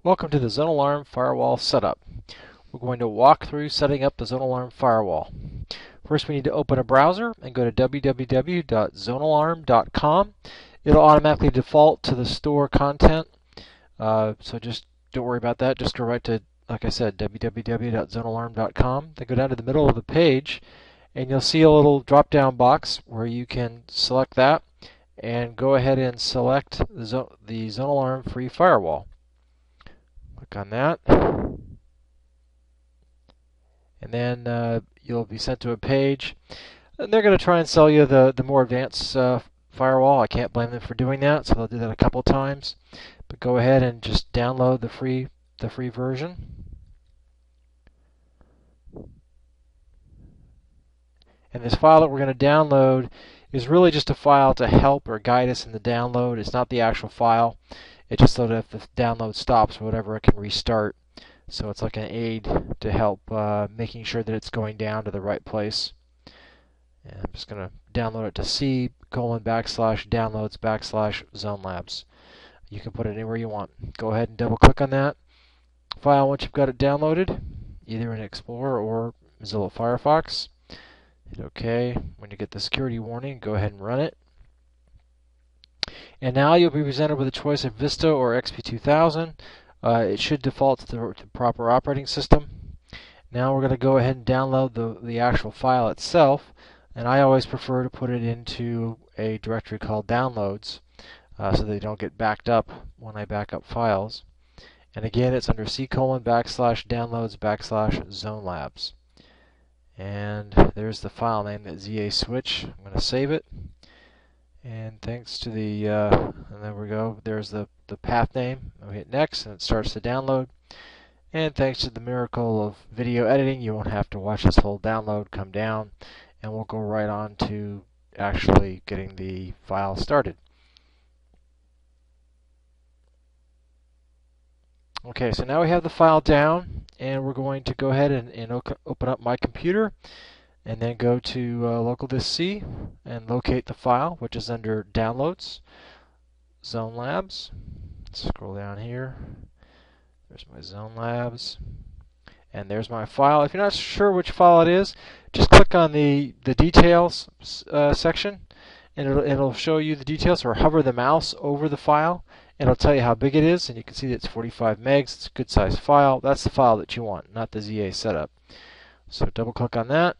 Welcome to the ZoneAlarm Firewall Setup. We're going to walk through setting up the ZoneAlarm Firewall. First, we need to open a browser and go to www.zonealarm.com. It'll automatically default to the store content, so just don't worry about that. Just go right to, like I said, www.zonealarm.com. Then go down to the middle of the page, and you'll see a little drop-down box where you can select that and go ahead and select the ZoneAlarm free firewall. Click on that, and then you'll be sent to a page. And they're going to try and sell you the more advanced firewall. I can't blame them for doing that, so they'll do that a couple times. But go ahead and just download the free version. And this file that we're going to download is really just a file to help or guide us in the download. It's not the actual file. It's just so that if the download stops or whatever, it can restart. So it's like an aid to help making sure that it's going down to the right place. And I'm just going to download it to C:\downloads\ZoneLabs. You can put it anywhere you want. Go ahead and double click on that file once you've got it downloaded, either in Explorer or Mozilla Firefox. Hit OK. When you get the security warning, go ahead and run it. And now you'll be presented with a choice of Vista or XP2000. It should default to the proper operating system. Now we're going to go ahead and download the actual file itself. And I always prefer to put it into a directory called downloads so they don't get backed up when I back up files. And again, it's under C:\downloads\ZoneLabs. And there's the file name, that ZA switch. I'm going to save it. And thanks to the, and there we go, there's the path name. I'll hit next and it starts to download. And thanks to the miracle of video editing, you won't have to watch this whole download come down. And we'll go right on to actually getting the file started. Okay, so now we have the file down, and we're going to go ahead and open up my computer. And then go to local disk C and locate the file, which is under Downloads, ZoneLabs. Scroll down here. There's my ZoneLabs. And there's my file. If you're not sure which file it is, just click on the Details section, and it'll show you the details, or hover the mouse over the file, and it'll tell you how big it is. And you can see that it's 45 megs. It's a good size file. That's the file that you want, not the ZA setup. So double click on that.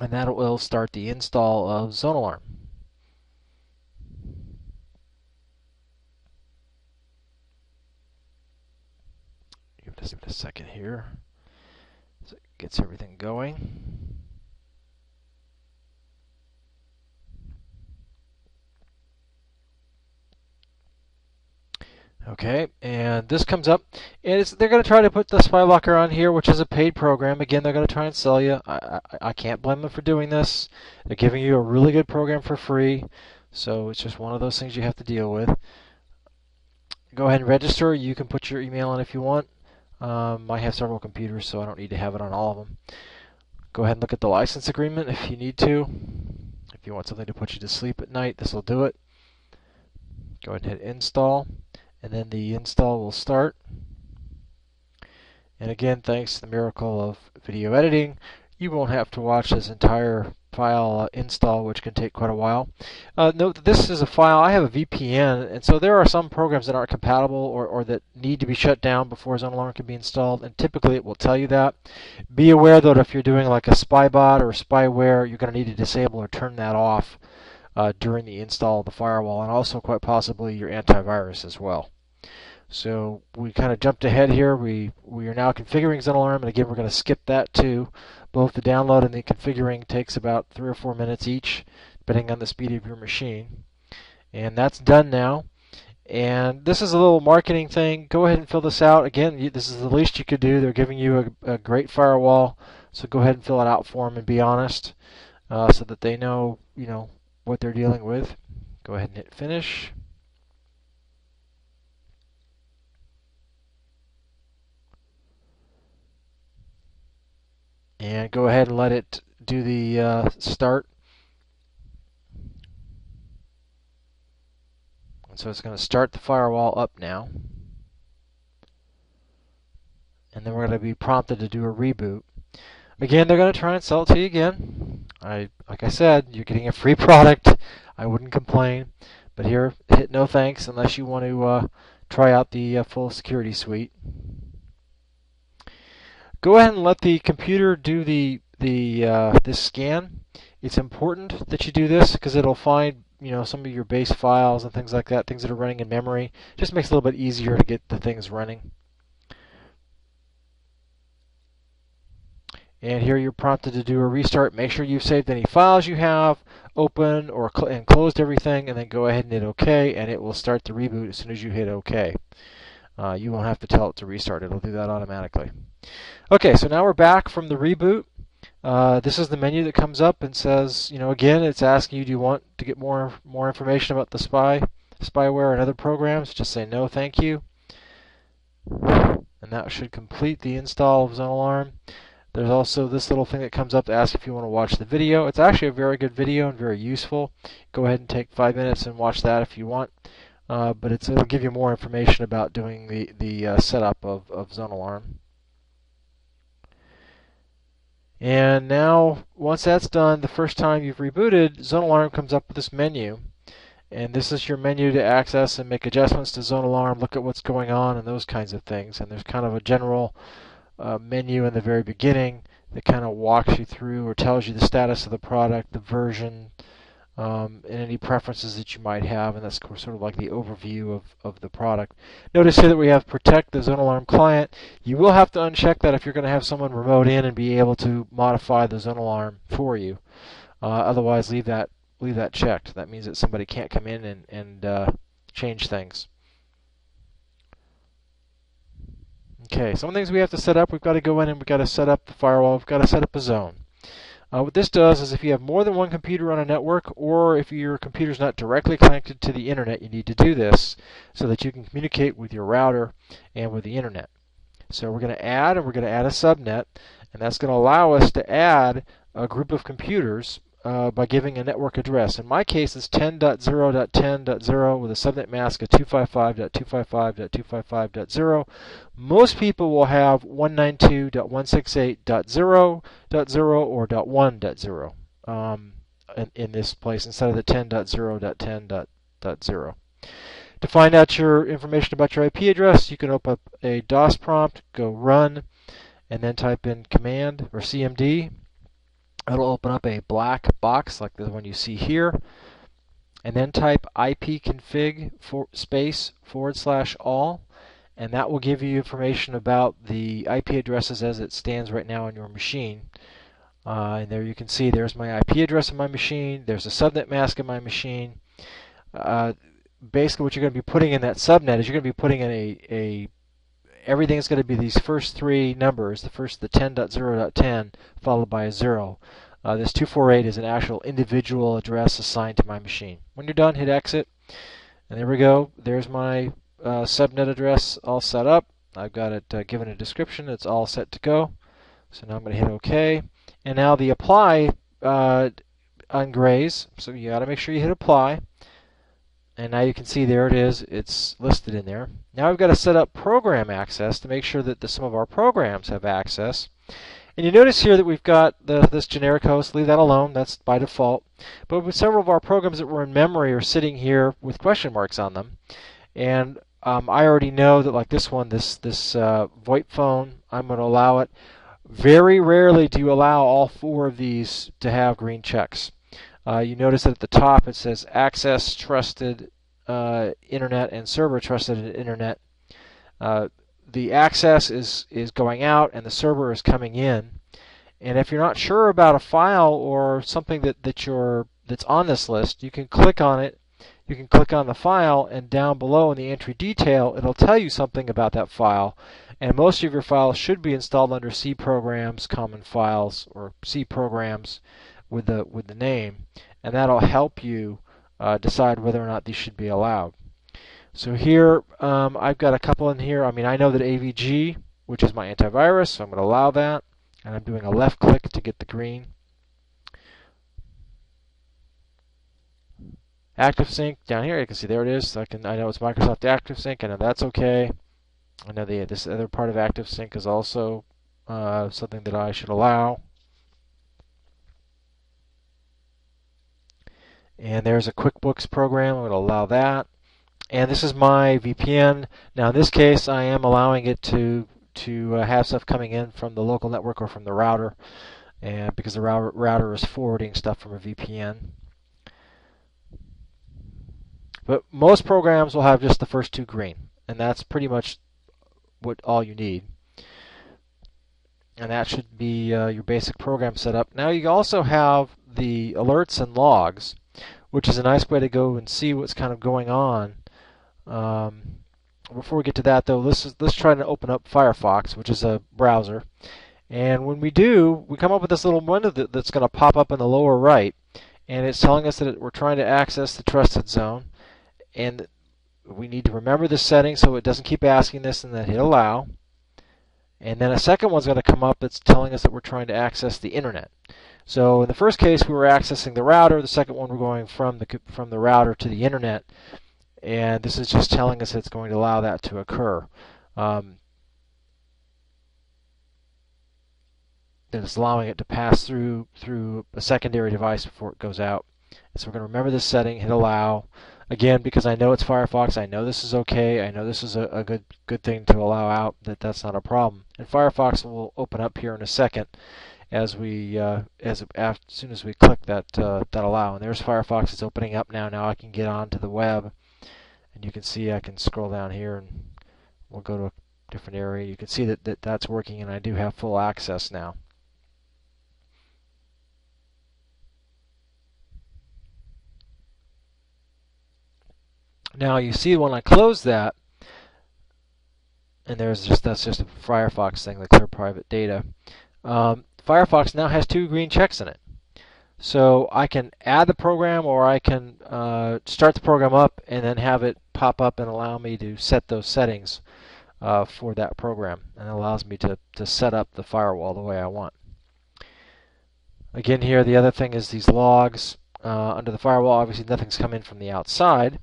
And that will start the install of ZoneAlarm. Give it a second here so it gets everything going. Okay, and this comes up, and they're going to try to put the spy blocker on here, which is a paid program. Again, they're going to try and sell you. I can't blame them for doing this. They're giving you a really good program for free, so it's just one of those things you have to deal with. Go ahead and register. You can put your email in if you want. I have several computers, so I don't need to have it on all of them. Go ahead and look at the license agreement if you need to. If you want something to put you to sleep at night, this will do it. Go ahead and hit install. And then the install will start. And again, thanks to the miracle of video editing, you won't have to watch this entire file install, which can take quite a while. Note that this is a file. I have a VPN, and so there are some programs that aren't compatible or that need to be shut down before ZoneAlarm can be installed, and typically it will tell you that. Be aware, though, that if you're doing like a spybot or spyware, you're going to need to disable or turn that off during the install of the firewall, and also quite possibly your antivirus as well. So we kind of jumped ahead here. We are now configuring ZoneAlarm, and again we're going to skip that too. Both the download and the configuring takes about 3 or 4 minutes each, depending on the speed of your machine. And that's done now. And this is a little marketing thing. Go ahead and fill this out. Again, this is the least you could do. They're giving you a great firewall, so go ahead and fill it out for them and be honest, so that they know what they're dealing with. Go ahead and hit finish. And go ahead and let it do the start. And so it's going to start the firewall up now. and then we're going to be prompted to do a reboot. Again, they're going to try and sell it to you again. Like I said, you're getting a free product. I wouldn't complain. But here, hit no thanks unless you want to try out the full security suite. Go ahead and let the computer do this scan. It's important that you do this because it'll find some of your base files and things like that, things that are running in memory. Just makes it a little bit easier to get the things running. And here you're prompted to do a restart. Make sure you've saved any files you have, open and closed everything, and then go ahead and hit OK, and it will start the reboot as soon as you hit OK. You won't have to tell it to restart. It'll do that automatically. Okay, so now we're back from the reboot. This is the menu that comes up and says, again, it's asking you, do you want to get more information about the spyware and other programs? Just say no, thank you. And that should complete the install of ZoneAlarm. There's also this little thing that comes up to ask if you want to watch the video. It's actually a very good video and very useful. Go ahead and take 5 minutes and watch that if you want. But it'll give you more information about doing the setup of ZoneAlarm. And now, once that's done, the first time you've rebooted, ZoneAlarm comes up with this menu. And this is your menu to access and make adjustments to ZoneAlarm, look at what's going on, and those kinds of things. And there's kind of a general menu in the very beginning that kind of walks you through or tells you the status of the product, the version, and any preferences that you might have, and that's sort of like the overview of the product. Notice here that we have Protect the ZoneAlarm client. You will have to uncheck that if you're going to have someone remote in and be able to modify the ZoneAlarm for you. Otherwise, leave that checked. That means that somebody can't come in and change things. Okay, some of the things we have to set up, we've got to go in and we've got to set up the firewall, we've got to set up a zone. What this does is if you have more than one computer on a network, or if your computer is not directly connected to the internet, you need to do this so that you can communicate with your router and with the internet. So we're going to add a subnet, and that's going to allow us to add a group of computers by giving a network address. In my case, it's 10.0.10.0 with a subnet mask of 255.255.255.0. Most people will have 192.168.0.0 or .1.0 in this place instead of the 10.0.10.0. To find out your information about your IP address, you can open up a DOS prompt, go run, and then type in command or CMD. It'll open up a black box like the one you see here, and then type ipconfig /all, and that will give you information about the IP addresses as it stands right now on your machine. And there you can see there's my IP address on my machine, there's a subnet mask in my machine. Basically what you're going to be putting in that subnet is you're going to be putting in everything's going to be these first three numbers, the 10.0.10 followed by a 0. This 248 is an actual individual address assigned to my machine. When you're done, hit exit, and there we go. There's my subnet address all set up. I've got it given a description. It's all set to go. So now I'm going to hit OK. And now the apply ungrays, so you got to make sure you hit apply. And now you can see there it is. It's listed in there. Now we've got to set up program access to make sure that some of our programs have access. And you notice here that we've got this generic host. Leave that alone. That's by default. But with several of our programs that were in memory are sitting here with question marks on them. And I already know that, like this one, this VoIP phone, I'm going to allow it. Very rarely do you allow all four of these to have green checks. You notice that at the top it says access trusted internet and server trusted internet. The access is going out and the server is coming in. And if you're not sure about a file or something that's on this list, you can click on it. You can click on the file, and down below in the entry detail, it'll tell you something about that file. And most of your files should be installed under C programs, common files, or C programs with the name, and that'll help you decide whether or not these should be allowed. So here I've got a couple in here. I mean, I know that AVG, which is my antivirus, so I'm going to allow that, and I'm doing a left click to get the green. ActiveSync down here, you can see there it is. I know it's Microsoft ActiveSync. I know that's okay. I know this other part of ActiveSync is also something that I should allow. And there's a QuickBooks program. I'm going to allow that. And this is my VPN. Now in this case, I am allowing it to have stuff coming in from the local network or from the router, and because the router is forwarding stuff from a VPN. But most programs will have just the first two green, and that's pretty much all you need. And that should be your basic program setup. Now you also have the alerts and logs, which is a nice way to go and see what's kind of going on. Before we get to that, though, let's try to open up Firefox, which is a browser. And when we do, we come up with this little window that's going to pop up in the lower right, and it's telling us that we're trying to access the trusted zone, and we need to remember this setting so it doesn't keep asking this, and then hit allow. And then a second one's going to come up that's telling us that we're trying to access the internet. So in the first case, we were accessing the router. The second one, we're going from the router to the internet. And this is just telling us it's going to allow that to occur. That it's allowing it to pass through a secondary device before it goes out. And so we're going to remember this setting, hit allow. Again, because I know it's Firefox, I know this is okay, I know this is a good thing to allow out, that's not a problem. And Firefox will open up here in a second as soon as we click that allow. And there's Firefox. It's opening up now. Now I can get onto the web, and you can see I can scroll down here, and we'll go to a different area. You can see that that's working, and I do have full access now. Now you see when I close that, and that's just a Firefox thing, the clear private data. Firefox now has two green checks in it. So I can add the program, or I can start the program up and then have it pop up and allow me to set those settings for that program. And it allows me to set up the firewall the way I want. Again, here the other thing is these logs. Under the firewall, obviously nothing's come in from the outside.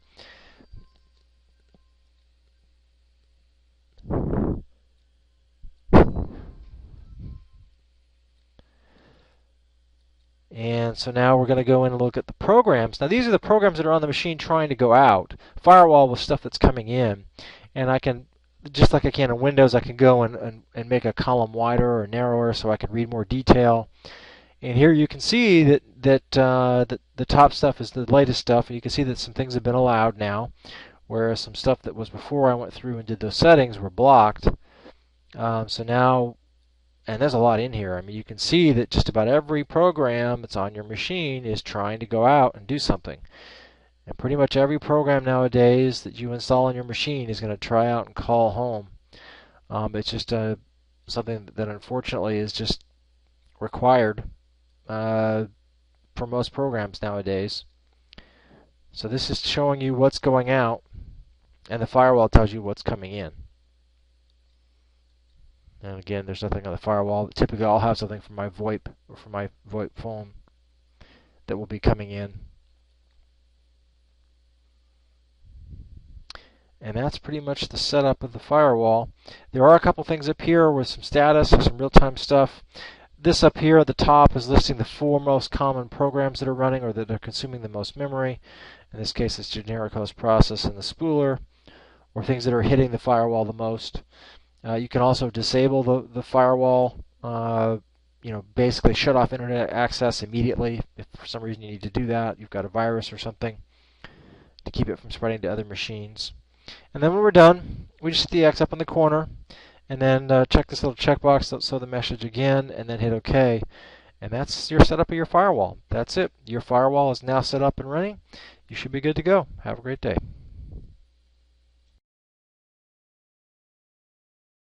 And so now we're going to go in and look at the programs. Now these are the programs that are on the machine trying to go out. Firewall was stuff that's coming in. And I can, just like I can in Windows, I can go and make a column wider or narrower so I can read more detail. And here you can see that the top stuff is the latest stuff. And you can see that some things have been allowed now, whereas some stuff that was before I went through and did those settings were blocked. So now, and there's a lot in here. I mean, you can see that just about every program that's on your machine is trying to go out and do something. And pretty much every program nowadays that you install on your machine is going to try out and call home. It's just something that unfortunately is just required for most programs nowadays. So this is showing you what's going out, and the firewall tells you what's coming in. And again, there's nothing on the firewall. Typically, I'll have something from my VoIP or from my VoIP phone that will be coming in. And that's pretty much the setup of the firewall. There are a couple things up here with some status or some real-time stuff. This up here at the top is listing the 4 most common programs that are running or that are consuming the most memory. In this case, it's generic host process and the spooler, or things that are hitting the firewall the most. You can also disable the firewall, basically shut off internet access immediately. If for some reason you need to do that, you've got a virus or something to keep it from spreading to other machines. And then when we're done, we just hit the X up in the corner, and then check this little checkbox, show the message again, and then hit OK. And that's your setup of your firewall. That's it. Your firewall is now set up and running. You should be good to go. Have a great day.